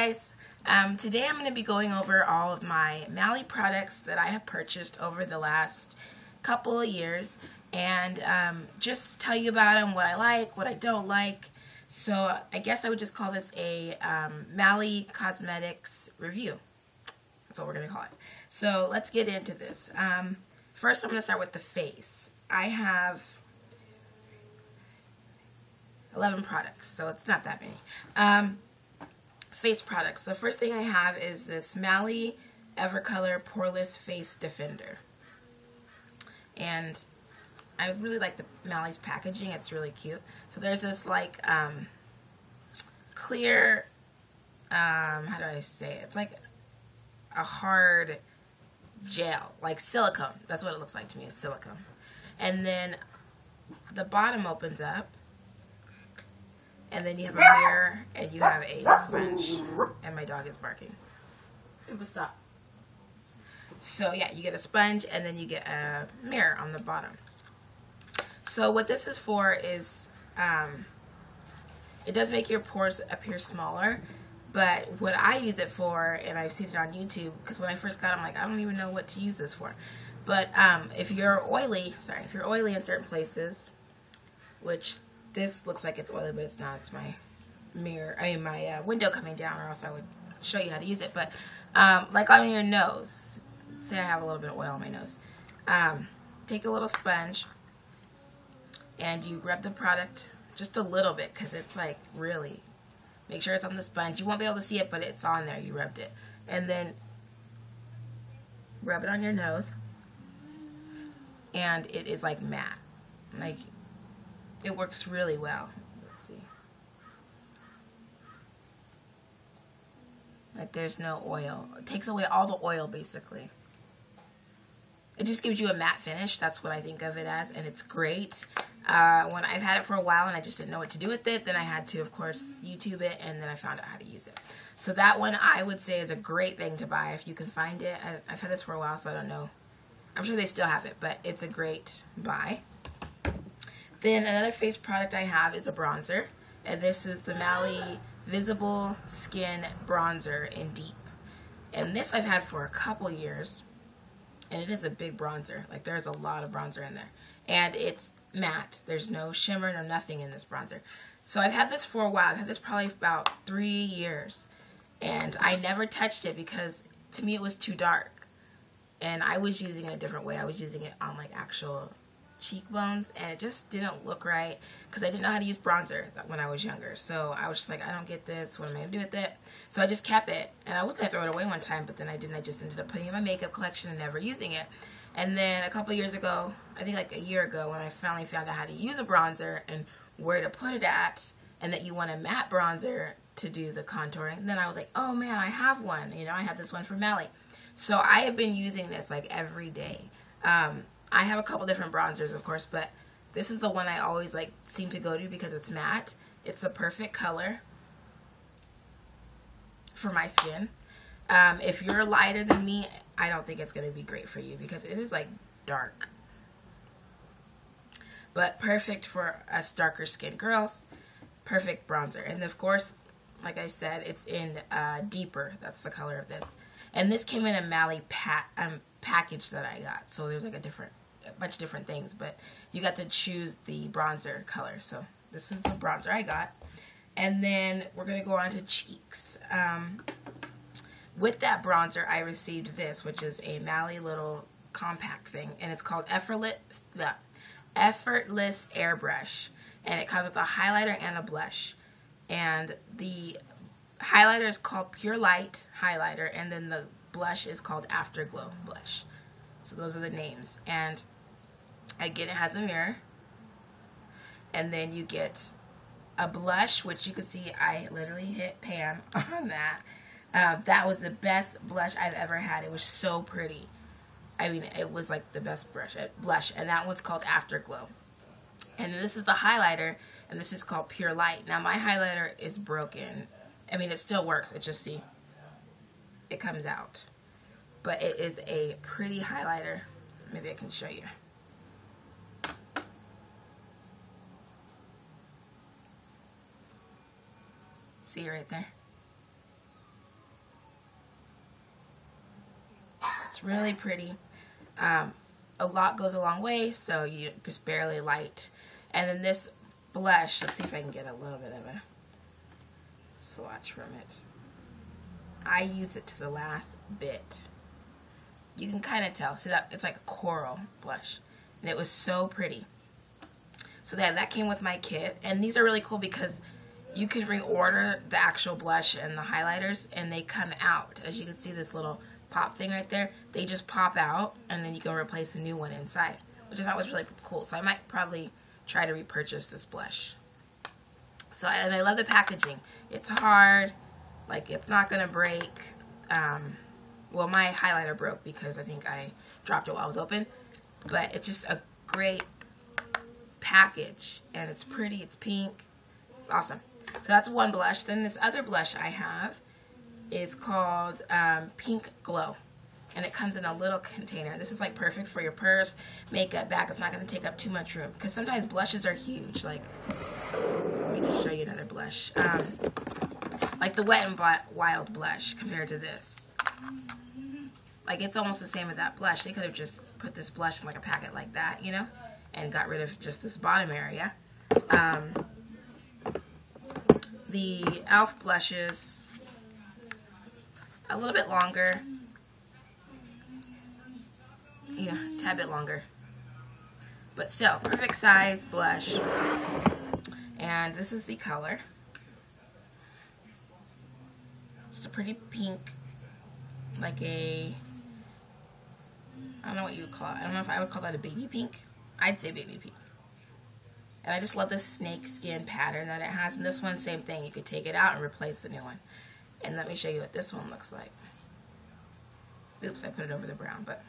Guys, today I'm going to be going over all of my Mally products that I have purchased over the last couple of years and just tell you about them, what I like, what I don't like. So I guess I would just call this a Mally Cosmetics review. That's what we're going to call it. So let's get into this. First I'm going to start with the face. I have 11 products, so it's not that many. Face products. The first thing I have is this Mally Evercolor Poreless Face Defender. And I really like the Mally's packaging. It's really cute. So there's this like clear, how do I say it? It's like a hard gel, like silicone. That's what it looks like to me, is silicone. And then the bottom opens up. And then you have a mirror, and you have a sponge, and my dog is barking. Stop. So yeah, you get a sponge, and then you get a mirror on the bottom. So what this is for is, it does make your pores appear smaller, but what I use it for, and I've seen it on YouTube, because when I first got it, I'm like, I don't even know what to use this for. But if you're oily in certain places, which this looks like it's oily, but it's not. It's my mirror, my window coming down, or else I would show you how to use it. But like on your nose, say I have a little bit of oil on my nose, take a little sponge and you rub the product just a little bit, because it's like really, make sure it's on the sponge. You won't be able to see it, but it's on there. You rubbed it. And then rub it on your nose, and it is like matte. Like, it works really well. Let's see. Like, there's no oil. It takes away all the oil, basically. It just gives you a matte finish. That's what I think of it as, and it's great. When I've had it for a while and I just didn't know what to do with it, then I had to, of course, YouTube it, and then I found out how to use it. So that one, I would say, is a great thing to buy if you can find it. I've had this for a while, so I don't know. I'm sure they still have it, but it's a great buy. Then another face product I have is a bronzer, and this is the Mally Visible Skin Bronzer in Deep. And this I've had for a couple years, and it is a big bronzer. Like, there's a lot of bronzer in there. And it's matte. There's no shimmer, no nothing in this bronzer. So I've had this for a while. I've had this probably about 3 years, and I never touched it because to me it was too dark. And I was using it a different way. I was using it on like actual cheekbones, and it just didn't look right because I didn't know how to use bronzer when I was younger. So I was just like, I don't get this, what am I gonna do with it? So I just kept it, and I was gonna throw it away one time, but then I didn't. I just ended up putting it in my makeup collection and never using it. And then a couple years ago, I think like a year ago, when I finally found out how to use a bronzer and where to put it at, and that you want a matte bronzer to do the contouring, then I was like, oh man, I have one. You know, I have this one from Mally. So I have been using this like every day. I have a couple different bronzers, of course, but this is the one I always like seem to go to because it's matte. It's the perfect color for my skin. If you're lighter than me, I don't think it's going to be great for you because it is like dark. But perfect for us darker skinned girls. Perfect bronzer. And of course, like I said, it's in deeper. That's the color of this. And this came in a Mally package that I got. So there's like a bunch of different things, but you got to choose the bronzer color. So this is the bronzer I got. And then we're going to go on to cheeks. With that bronzer, I received this, which is a Mally little compact thing, and it's called Effortless Airbrush. And it comes with a highlighter and a blush. And the highlighter is called Pure Light Highlighter, and then the blush is called Afterglow Blush. So those are the names. And again, it has a mirror. And then you get a blush, which you can see I literally hit Pam on that. That was the best blush I've ever had. It was so pretty. I mean, it was like the best blush. And that one's called Afterglow. And this is the highlighter, and this is called Pure Light. Now, my highlighter is broken. I mean, it still works. It just, see, it comes out. But it is a pretty highlighter. Maybe I can show you. See it right there? It's really pretty. A lot goes a long way, so you just barely light. And then this blush, let's see if I can get a little bit of a swatch from it. I use it to the last bit. You can kind of tell. See that? It's like a coral blush. And it was so pretty. So that came with my kit. And these are really cool because you can reorder the actual blush and the highlighters, and they come out. As you can see, this little pop thing right there, they just pop out, and then you can replace a new one inside, which I thought was really cool. So I might probably try to repurchase this blush. So and I love the packaging. It's hard, like it's not gonna break. Well, my highlighter broke because I think I dropped it while I was open, but it's just a great package, and it's pretty. It's pink. It's awesome. So that's one blush. Then this other blush I have is called Pink Glow, and it comes in a little container. This is like perfect for your purse, makeup bag. It's not going to take up too much room because sometimes blushes are huge. Like, let me just show you another blush. Like the Wet n Wild blush compared to this. Like it's almost the same with that blush. They could have just put this blush in like a packet like that, you know, and got rid of just this bottom area. The e.l.f. blushes, a little bit longer, you know, a tad bit longer, but still perfect size blush. And this is the color. Just a pretty pink, like a, I don't know what you would call it. I don't know if I would call that a baby pink. I'd say baby pink. And I just love this snake skin pattern that it has. And this one, same thing. You could take it out and replace the new one. And let me show you what this one looks like. Oops, I put it over the brown, but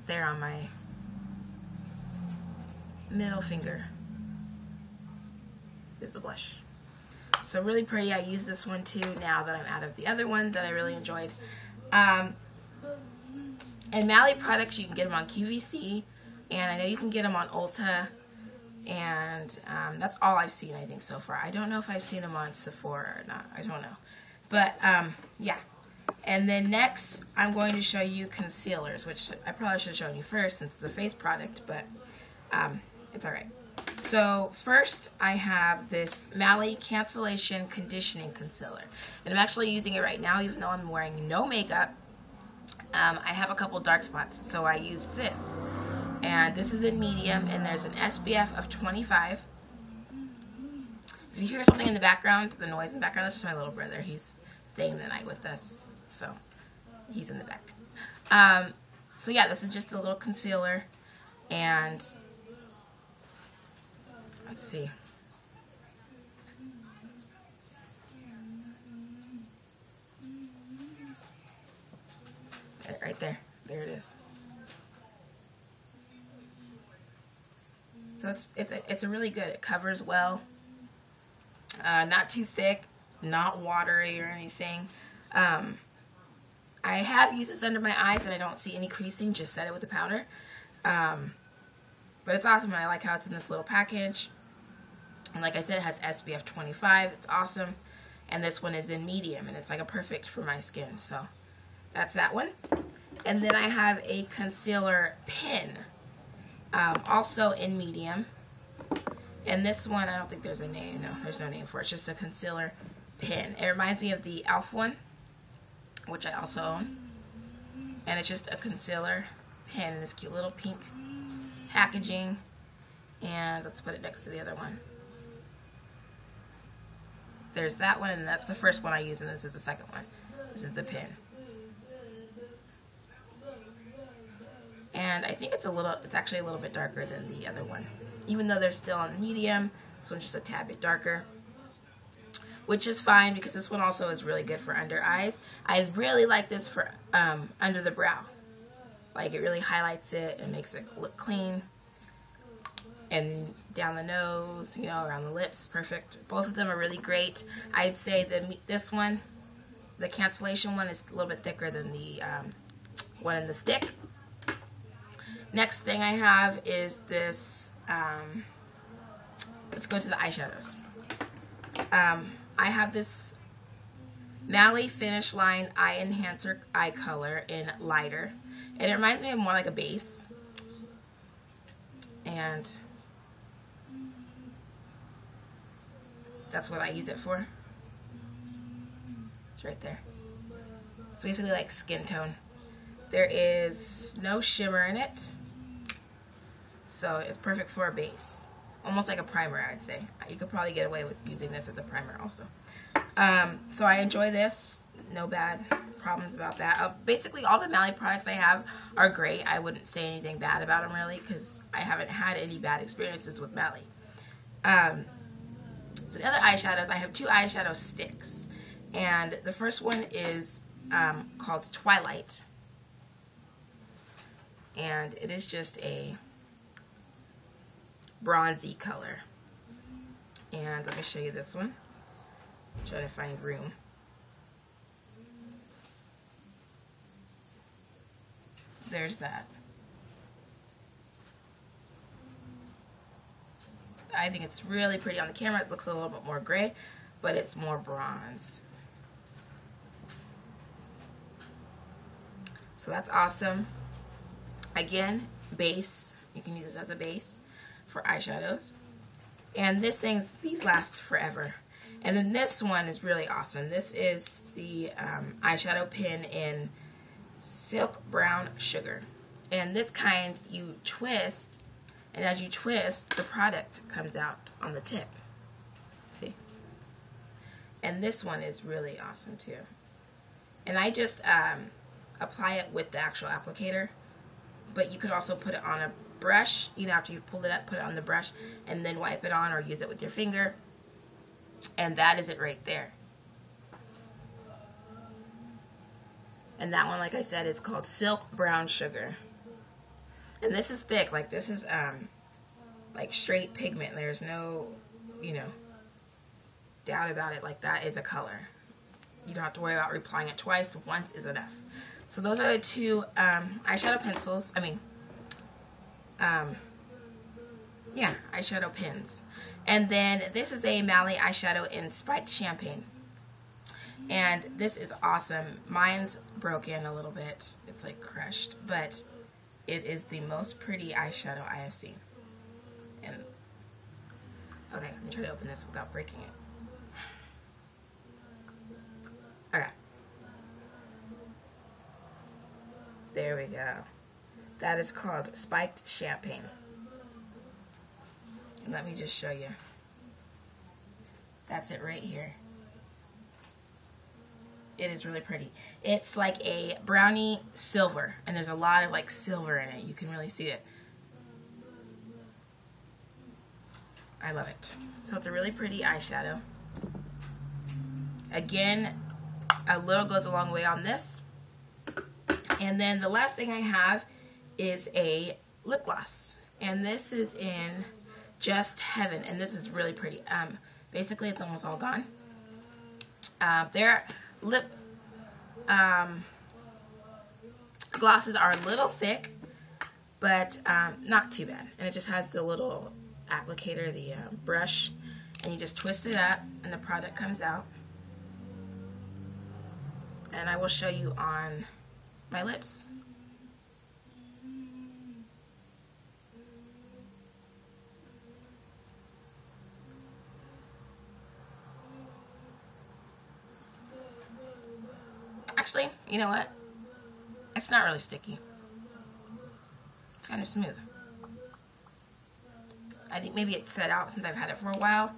there on my middle finger is the blush. So really pretty. I use this one too now that I'm out of the other one that I really enjoyed. And Mally products, you can get them on QVC, and I know you can get them on Ulta, and that's all I've seen, I think, so far. I don't know if I've seen them on Sephora or not. I don't know. But, yeah. And then next, I'm going to show you concealers, which I probably should have shown you first since it's a face product, but it's alright. So, first, I have this Mally Cancellation Conditioning Concealer. And I'm actually using it right now, even though I'm wearing no makeup. I have a couple dark spots, so I use this. And this is in medium, and there's an SPF of 25. If you hear something in the background, the noise in the background, that's just my little brother. He's staying the night with us, so he's in the back. So yeah, this is just a little concealer, and let's see. Right there. There it is. So it's a really good. It covers well. Not too thick, not watery or anything. I have used this under my eyes and I don't see any creasing. Just set it with the powder. But it's awesome. I like how it's in this little package. And like I said, it has SPF 25. It's awesome. And this one is in medium, and it's like a perfect for my skin. So that's that one. And then I have a concealer pen, also in medium. And this one, I don't think there's a name. No, there's no name for it. It's just a concealer pen. It reminds me of the e.l.f. one, which I also own. And it's just a concealer pen in this cute little pink packaging. And let's put it next to the other one. There's that one, and that's the first one I use, and this is the second one. This is the pen. And I think it's actually a little bit darker than the other one. Even though they're still on medium, this one's just a tad bit darker. Which is fine because this one also is really good for under eyes. I really like this for under the brow. Like it really highlights it and makes it look clean. And down the nose, you know, around the lips, perfect. Both of them are really great. I'd say this one, the cancellation one, is a little bit thicker than the one in the stick. Next thing I have is this, let's go to the eyeshadows. I have this Mally Finish Line Eye Enhancer Eye Color in Lighter. And it reminds me of more like a base. And that's what I use it for. It's right there. It's basically like skin tone. There is no shimmer in it, so it's perfect for a base. Almost like a primer, I'd say. You could probably get away with using this as a primer also. So I enjoy this. No bad problems about that. Basically, all the Mally products I have are great. I wouldn't say anything bad about them, really, because I haven't had any bad experiences with Mally. So the other eyeshadows, I have 2 eyeshadow sticks. And the first one is called Twilight. And it is just a bronzy color. And let me show you this one. I'm trying to find room. There's that. I think it's really pretty on the camera. It looks a little bit more gray, but it's more bronze. So that's awesome. Again, base. You can use this as a base for eyeshadows. And these last forever. And then this one is really awesome. This is the eyeshadow pin in Silk Brown Sugar. And this kind you twist, and as you twist, the product comes out on the tip. See? And this one is really awesome too. And I just apply it with the actual applicator, but you could also put it on a brush, you know, after you've pulled it up, put it on the brush, and then wipe it on or use it with your finger. And that is it right there. And that one, like I said, is called Silk Brown Sugar. And this is thick, like this is like straight pigment. There's no, you know, doubt about it. Like that is a color. You don't have to worry about reapplying it twice. Once is enough. So those are the 2 eyeshadow pencils. Yeah, eyeshadow pins. And then this is a Mally eyeshadow in Spiked Champagne. And this is awesome. Mine's broken a little bit. It's like crushed. But it is the most pretty eyeshadow I have seen. And okay, let me try to open this without breaking it. Okay. There we go. That is called Spiked Champagne. Let me just show you. That's it right here. It is really pretty. It's like a brownie silver, and there's a lot of like silver in it. You can really see it. I love it. So it's a really pretty eyeshadow. Again, a little goes a long way on this. And then the last thing I have is a lip gloss. And this is in Just Heaven. And this is really pretty. Basically, it's almost all gone. Their lip glosses are a little thick, but not too bad. And it just has the little applicator, the brush. And you just twist it up, and the product comes out. And I will show you on my lips. Actually, you know what? It's not really sticky. It's kind of smooth. I think maybe it's set out since I've had it for a while,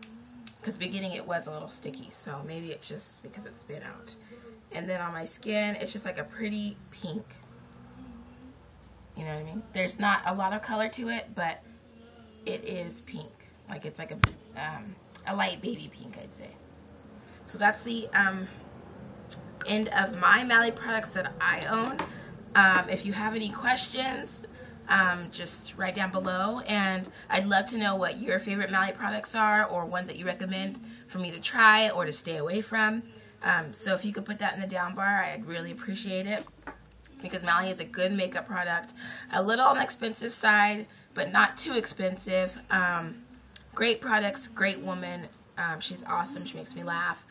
because beginning it was a little sticky, so maybe it's just because it's been out. And then on my skin, it's just like a pretty pink. You know what I mean? There's not a lot of color to it, but it is pink. Like it's like a light baby pink, I'd say. So that's the end of my Mally products that I own. If you have any questions, just write down below, and I'd love to know what your favorite Mally products are, or ones that you recommend for me to try or to stay away from. So if you could put that in the down bar, I'd really appreciate it, because Mally is a good makeup product. A little on the expensive side, but not too expensive. Great products, great woman. She's awesome. She makes me laugh.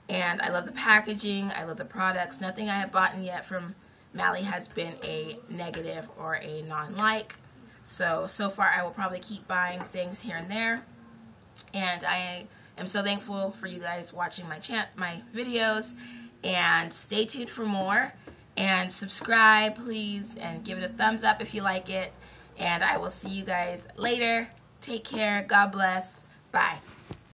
And I love the packaging. I love the products. Nothing I have bought yet from Mally has been a negative or a non-like. So far I will probably keep buying things here and there. And I am so thankful for you guys watching my videos. And stay tuned for more. And subscribe, please. And give it a thumbs up if you like it. And I will see you guys later. Take care. God bless. Bye.